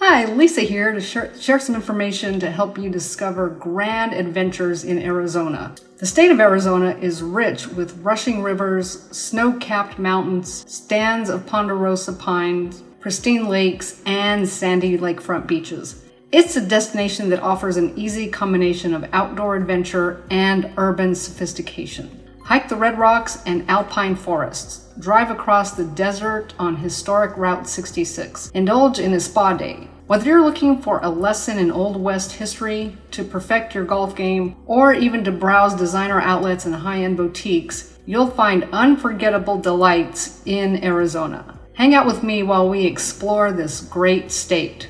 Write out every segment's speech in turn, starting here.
Hi, Lisa here to share some information to help you discover grand adventures in Arizona. The state of Arizona is rich with rushing rivers, snow-capped mountains, stands of ponderosa pines, pristine lakes, and sandy lakefront beaches. It's a destination that offers an easy combination of outdoor adventure and urban sophistication. Hike the Red Rocks and alpine forests. Drive across the desert on historic Route 66. Indulge in a spa day. Whether you're looking for a lesson in Old West history, to perfect your golf game, or even to browse designer outlets and high-end boutiques, you'll find unforgettable delights in Arizona. Hang out with me while we explore this great state.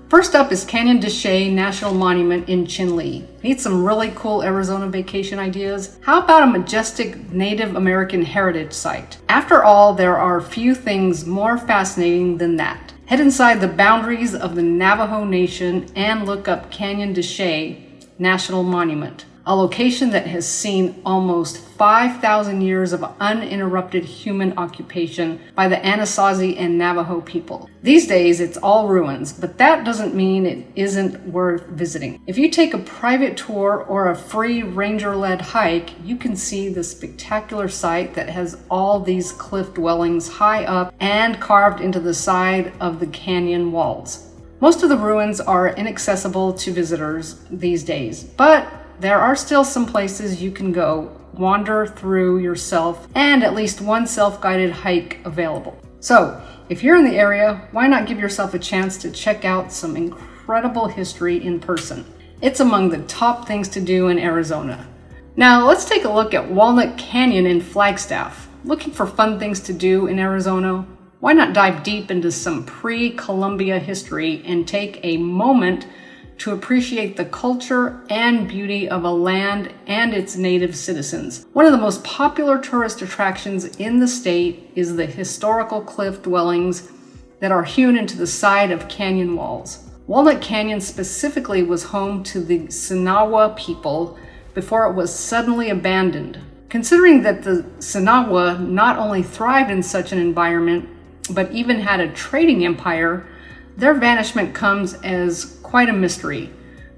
First up is Canyon de Chelly National Monument in Chelly. Need some really cool Arizona vacation ideas? How about a majestic Native American heritage site? After all, there are few things more fascinating than that. Head inside the boundaries of the Navajo Nation and look up Canyon de Chelly National Monument, a location that has seen almost 5,000 years of uninterrupted human occupation by the Anasazi and Navajo people. These days, it's all ruins, but that doesn't mean it isn't worth visiting. If you take a private tour or a free ranger-led hike, you can see the spectacular site that has all these cliff dwellings high up and carved into the side of the canyon walls. Most of the ruins are inaccessible to visitors these days, but there are still some places you can go, wander through yourself, and at least one self-guided hike available. So, if you're in the area, why not give yourself a chance to check out some incredible history in person? It's among the top things to do in Arizona. Now, let's take a look at Walnut Canyon in Flagstaff. Looking for fun things to do in Arizona? Why not dive deep into some pre-Columbia history and take a moment to appreciate the culture and beauty of a land and its native citizens. One of the most popular tourist attractions in the state is the historical cliff dwellings that are hewn into the side of canyon walls. Walnut Canyon specifically was home to the Sedona people before it was suddenly abandoned. Considering that the Sedona not only thrived in such an environment, but even had a trading empire, their vanishment comes as quite a mystery.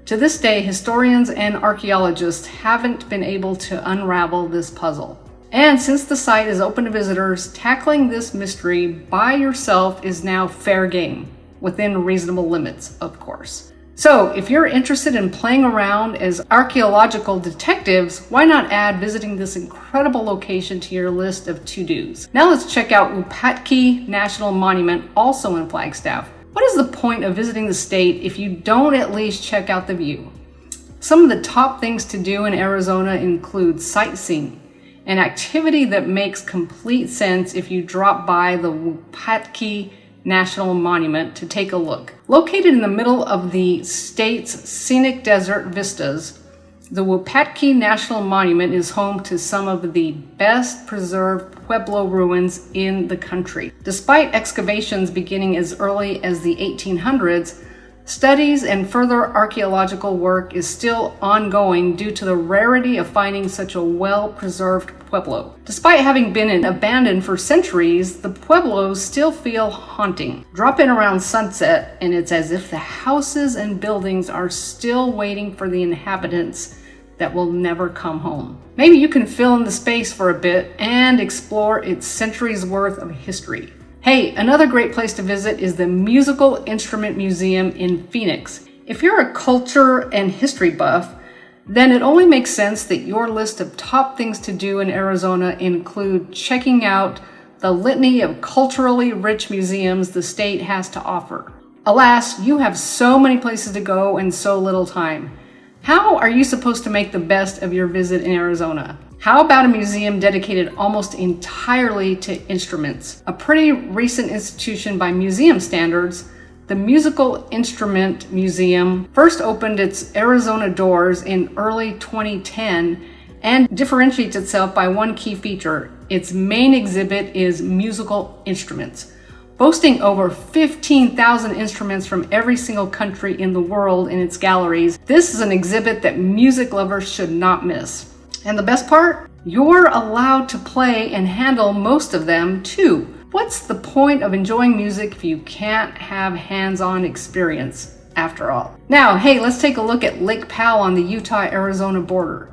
To this day, historians and archaeologists haven't been able to unravel this puzzle. And since the site is open to visitors, tackling this mystery by yourself is now fair game, within reasonable limits, of course. So, if you're interested in playing around as archaeological detectives, why not add visiting this incredible location to your list of to-dos? Now let's check out Wupatki National Monument, also in Flagstaff. What is the point of visiting the state if you don't at least check out the view? Some of the top things to do in Arizona include sightseeing, an activity that makes complete sense if you drop by the Wupatki National Monument to take a look. Located in the middle of the state's scenic desert vistas, the Wupatki National Monument is home to some of the best preserved Pueblo ruins in the country. Despite excavations beginning as early as the 1800s, studies and further archaeological work is still ongoing due to the rarity of finding such a well-preserved Pueblo. Despite having been abandoned for centuries, the Pueblos still feel haunting. Drop in around sunset and it's as if the houses and buildings are still waiting for the inhabitants that will never come home. Maybe you can fill in the space for a bit and explore its centuries worth of history. Hey, another great place to visit is the Musical Instrument Museum in Phoenix. If you're a culture and history buff, then it only makes sense that your list of top things to do in Arizona include checking out the litany of culturally rich museums the state has to offer. Alas, you have so many places to go and so little time. How are you supposed to make the best of your visit in Arizona? How about a museum dedicated almost entirely to instruments? A pretty recent institution by museum standards, the Musical Instrument Museum first opened its Arizona doors in early 2010 and differentiates itself by one key feature. Its main exhibit is musical instruments. Boasting over 15,000 instruments from every single country in the world in its galleries, this is an exhibit that music lovers should not miss. And the best part? You're allowed to play and handle most of them too. What's the point of enjoying music if you can't have hands-on experience, after all? Now, hey, let's take a look at Lake Powell on the Utah-Arizona border.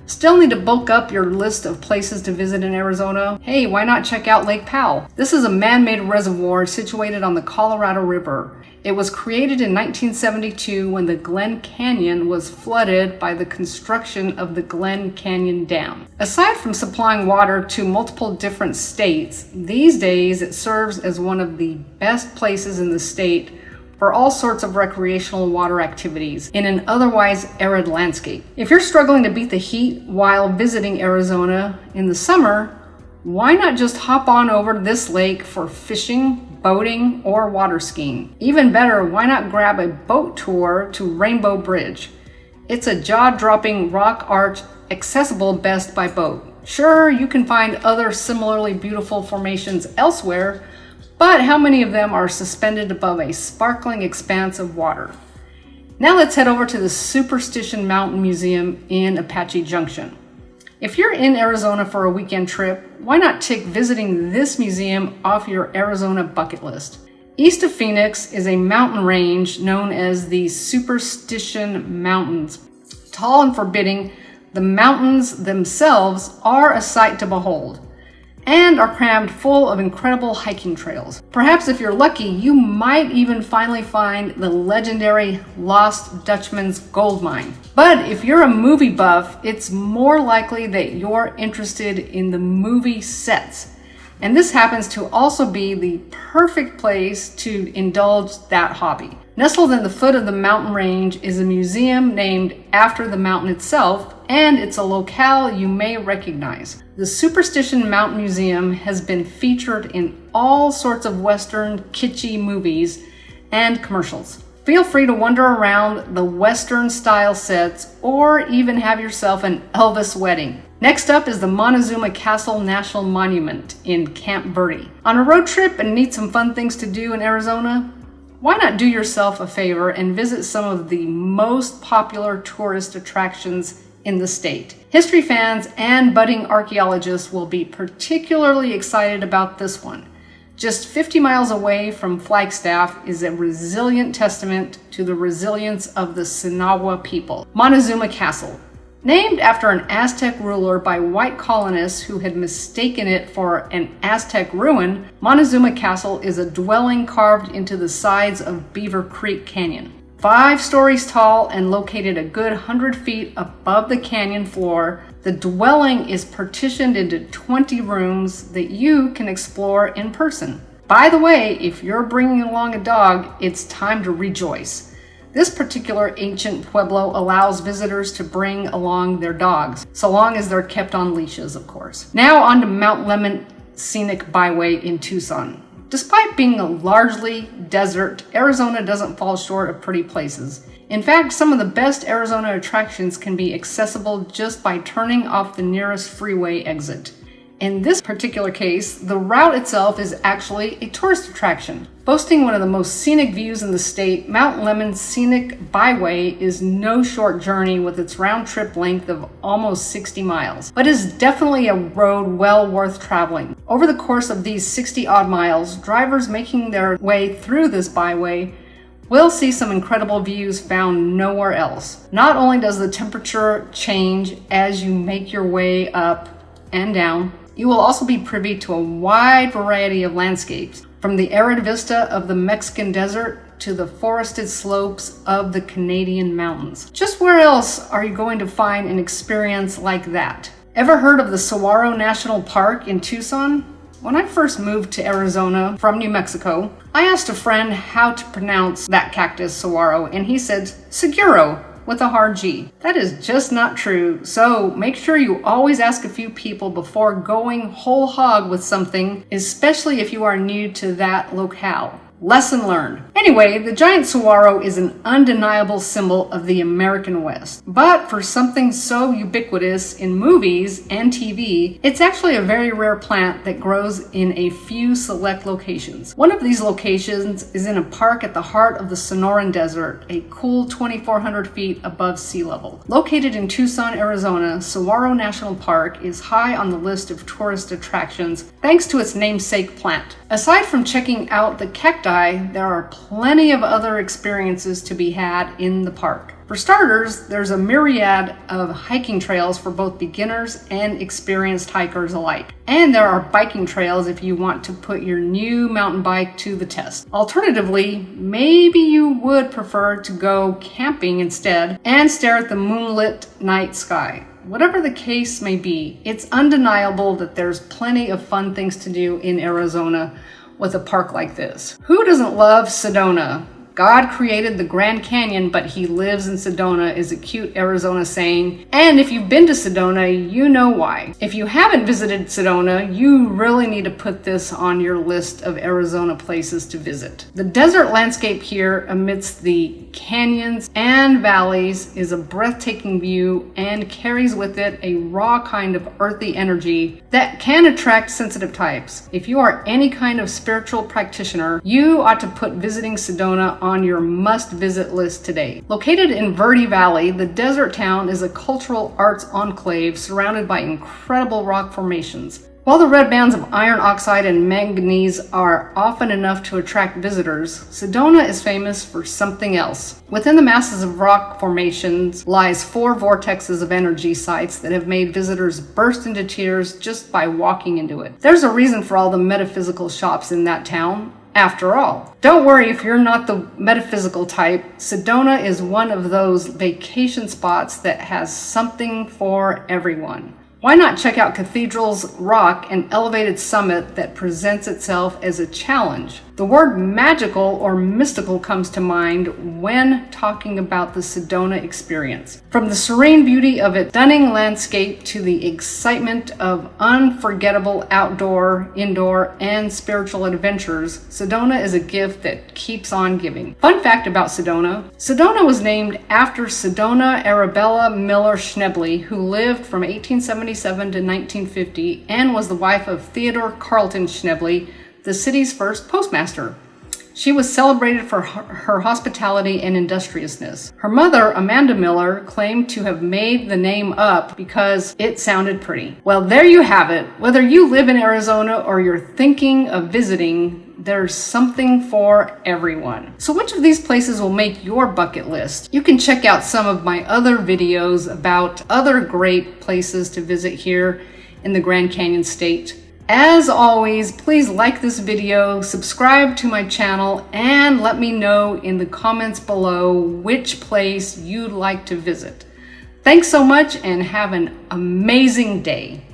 Still need to bulk up your list of places to visit in Arizona? Hey, why not check out Lake Powell? This is a man-made reservoir situated on the Colorado River. It was created in 1972 when the Glen Canyon was flooded by the construction of the Glen Canyon Dam. Aside from supplying water to multiple different states, these days it serves as one of the best places in the state for all sorts of recreational water activities in an otherwise arid landscape. If you're struggling to beat the heat while visiting Arizona in the summer, why not just hop on over to this lake for fishing, boating, or water skiing? Even better, why not grab a boat tour to Rainbow Bridge? It's a jaw-dropping rock art accessible best by boat. Sure, you can find other similarly beautiful formations elsewhere, but how many of them are suspended above a sparkling expanse of water? Now let's head over to the Superstition Mountain Museum in Apache Junction. If you're in Arizona for a weekend trip, why not tick visiting this museum off your Arizona bucket list? East of Phoenix is a mountain range known as the Superstition Mountains. Tall and forbidding, the mountains themselves are a sight to behold, and are crammed full of incredible hiking trails. Perhaps if you're lucky, you might even finally find the legendary Lost Dutchman's gold mine. But if you're a movie buff, it's more likely that you're interested in the movie sets. And this happens to also be the perfect place to indulge that hobby. Nestled in the foot of the mountain range is a museum named after the mountain itself, and it's a locale you may recognize. The Superstition Mountain Museum has been featured in all sorts of Western kitschy movies and commercials. Feel free to wander around the Western style sets or even have yourself an Elvis wedding. Next up is the Montezuma Castle National Monument in Camp Verde. On a road trip and need some fun things to do in Arizona? Why not do yourself a favor and visit some of the most popular tourist attractions in the state? History fans and budding archaeologists will be particularly excited about this one. Just 50 miles away from Flagstaff is a resilient testament to the resilience of the Sinagua people, Montezuma Castle. Named after an Aztec ruler by white colonists who had mistaken it for an Aztec ruin, Montezuma Castle is a dwelling carved into the sides of Beaver Creek Canyon. 5 stories tall and located a good 100 feet above the canyon floor, the dwelling is partitioned into 20 rooms that you can explore in person. By the way, if you're bringing along a dog, it's time to rejoice. This particular ancient pueblo allows visitors to bring along their dogs, so long as they're kept on leashes, of course. Now on to Mount Lemmon Scenic Byway in Tucson. Despite being a largely desert, Arizona doesn't fall short of pretty places. In fact, some of the best Arizona attractions can be accessible just by turning off the nearest freeway exit. In this particular case, the route itself is actually a tourist attraction. Boasting one of the most scenic views in the state, Mount Lemmon Scenic Byway is no short journey with its round-trip length of almost 60 miles, but is definitely a road well worth traveling. Over the course of these 60-odd miles, drivers making their way through this byway will see some incredible views found nowhere else. Not only does the temperature change as you make your way up and down, you will also be privy to a wide variety of landscapes, from the arid vista of the Mexican desert to the forested slopes of the Canadian mountains. Just where else are you going to find an experience like that? Ever heard of the Saguaro National Park in Tucson? When I first moved to Arizona from New Mexico, I asked a friend how to pronounce that cactus saguaro, and he said Saguaro with a hard G. That is just not true, so make sure you always ask a few people before going whole hog with something, especially if you are new to that locale. Lesson learned. Anyway, the giant saguaro is an undeniable symbol of the American West. But for something so ubiquitous in movies and TV, it's actually a very rare plant that grows in a few select locations. One of these locations is in a park at the heart of the Sonoran Desert, a cool 2,400 feet above sea level. Located in Tucson, Arizona, Saguaro National Park is high on the list of tourist attractions thanks to its namesake plant. Aside from checking out the cacti, there are plenty of other experiences to be had in the park. For starters, there's a myriad of hiking trails for both beginners and experienced hikers alike. And there are biking trails if you want to put your new mountain bike to the test. Alternatively, maybe you would prefer to go camping instead and stare at the moonlit night sky. Whatever the case may be, it's undeniable that there's plenty of fun things to do in Arizona with a park like this. Who doesn't love Sedona? God created the Grand Canyon, but he lives in Sedona is a cute Arizona saying. And if you've been to Sedona, you know why. If you haven't visited Sedona, you really need to put this on your list of Arizona places to visit. The desert landscape here amidst the canyons and valleys is a breathtaking view and carries with it a raw kind of earthy energy that can attract sensitive types. If you are any kind of spiritual practitioner, you ought to put visiting Sedona on your must-visit list today. Located in Verde Valley, the desert town is a cultural arts enclave surrounded by incredible rock formations. While the red bands of iron oxide and manganese are often enough to attract visitors, Sedona is famous for something else. Within the masses of rock formations lies 4 vortexes of energy sites that have made visitors burst into tears just by walking into it. There's a reason for all the metaphysical shops in that town. After all, don't worry if you're not the metaphysical type. Sedona is one of those vacation spots that has something for everyone. Why not check out Cathedral's Rock, an elevated summit that presents itself as a challenge? The word magical or mystical comes to mind when talking about the Sedona experience. From the serene beauty of its stunning landscape to the excitement of unforgettable outdoor, indoor, and spiritual adventures, Sedona is a gift that keeps on giving. Fun fact about Sedona: Sedona was named after Sedona Arabella Miller Schneble, who lived from 1877 to 1950 and was the wife of Theodore Carleton Schneble, the city's first postmaster. She was celebrated for her hospitality and industriousness. Her mother, Amanda Miller, claimed to have made the name up because it sounded pretty. Well, there you have it. Whether you live in Arizona or you're thinking of visiting, there's something for everyone. So which of these places will make your bucket list? You can check out some of my other videos about other great places to visit here in the Grand Canyon State. As always, please like this video, subscribe to my channel, and let me know in the comments below which place you'd like to visit. Thanks so much and have an amazing day.